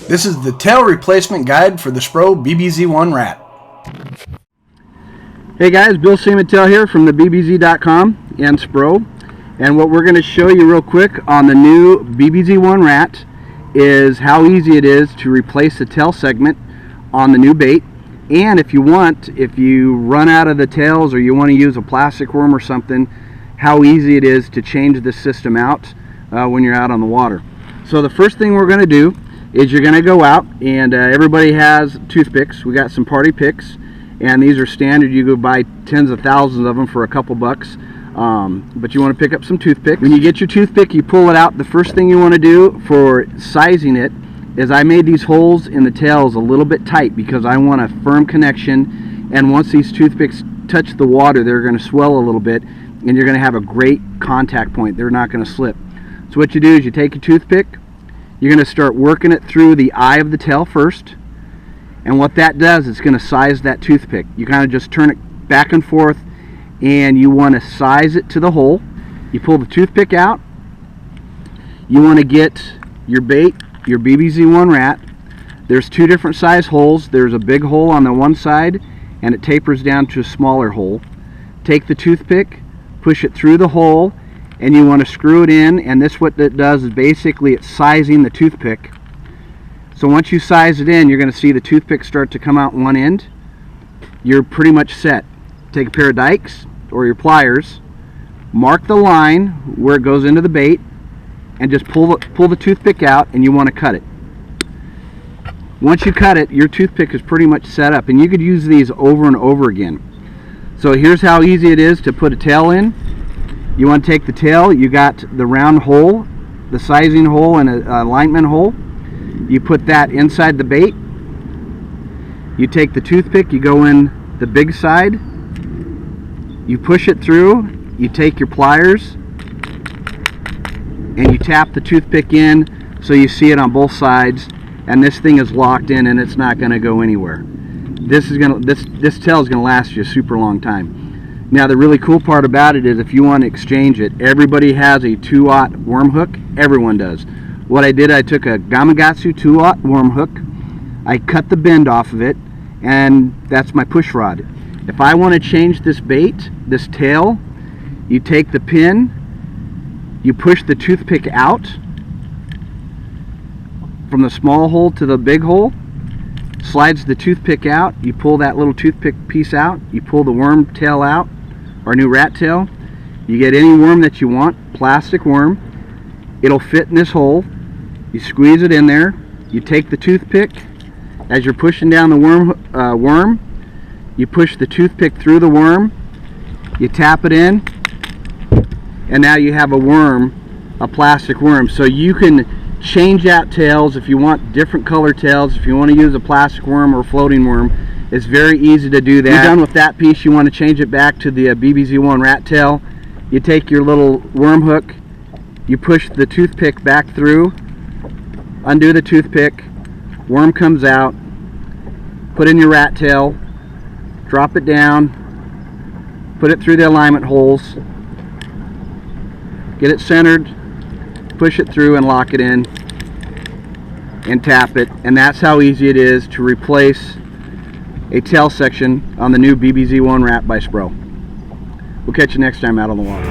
This is the tail replacement guide for the SPRO BBZ-1 Rat. Hey guys, Bill Seaman here from the BBZ.com and SPRO. And what we're going to show you real quick on the new BBZ-1 Rat is how easy it is to replace the tail segment on the new bait. And if you run out of the tails or you want to use a plastic worm or something, how easy it is to change the system out when you're out on the water. So the first thing we're going to do is you're going to go out, and everybody has toothpicks. We got some party picks, and these are standard. You go buy tens of thousands of them for a couple bucks, but you want to pick up some toothpicks. When you get your toothpick, you pull it out. The first thing you want to do for sizing it is I made these holes in the tails a little bit tight because I want a firm connection, and once these toothpicks touch the water, they're going to swell a little bit, and you're going to have a great contact point. They're not going to slip. So what you do is you take your toothpick, you're going to start working it through the eye of the tail first, and what that does is it's going to size that toothpick. You kind of just turn it back and forth, and you want to size it to the hole. You pull the toothpick out. You want to get your bait, your BBZ-1 Rat. There's two different size holes. There's a big hole on the one side, and it tapers down to a smaller hole. Take the toothpick, push it through the hole, and you want to screw it in, and this what it does is basically it's sizing the toothpick. So once you size it in, you're going to see the toothpick start to come out one end. You're pretty much set. Take a pair of dikes or your pliers, mark the line where it goes into the bait, and just pull the toothpick out, and you want to cut it. Once you cut it, your toothpick is pretty much set up, and you could use these over and over again. So here's how easy it is to put a tail in. You want to take the tail, you got the round hole, the sizing hole, and a alignment hole. You put that inside the bait. You take the toothpick, you go in the big side, you push it through, you take your pliers, and you tap the toothpick in so you see it on both sides, and this thing is locked in and it's not going to go anywhere. This tail is going to last you a super long time. Now the really cool part about it is if you want to exchange it, everybody has a 2/0 worm hook. Everyone does. What I did, I took a Gamakatsu 2/0 worm hook, I cut the bend off of it, and that's my push rod. If I want to change this bait, this tail, you take the pin, you push the toothpick out from the small hole to the big hole, slides the toothpick out, you pull that little toothpick piece out, you pull the worm tail out, our new rat tail, you get any worm that you want, plastic worm, it'll fit in this hole, you squeeze it in there, you take the toothpick, as you're pushing down the worm, you push the toothpick through the worm, you tap it in, and now you have a worm, a plastic worm. So you can change out tails if you want different color tails. If you want to use a plastic worm or a floating worm, it's very easy to do that. You're done with that piece, you want to change it back to the BBZ-1 Rat tail. You take your little worm hook, you push the toothpick back through, undo the toothpick, worm comes out, put in your rat tail, drop it down, put it through the alignment holes, get it centered, push it through and lock it in, and tap it, and that's how easy it is to replace a tail section on the new BBZ-1 Rat by SPRO. We'll catch you next time out on the water.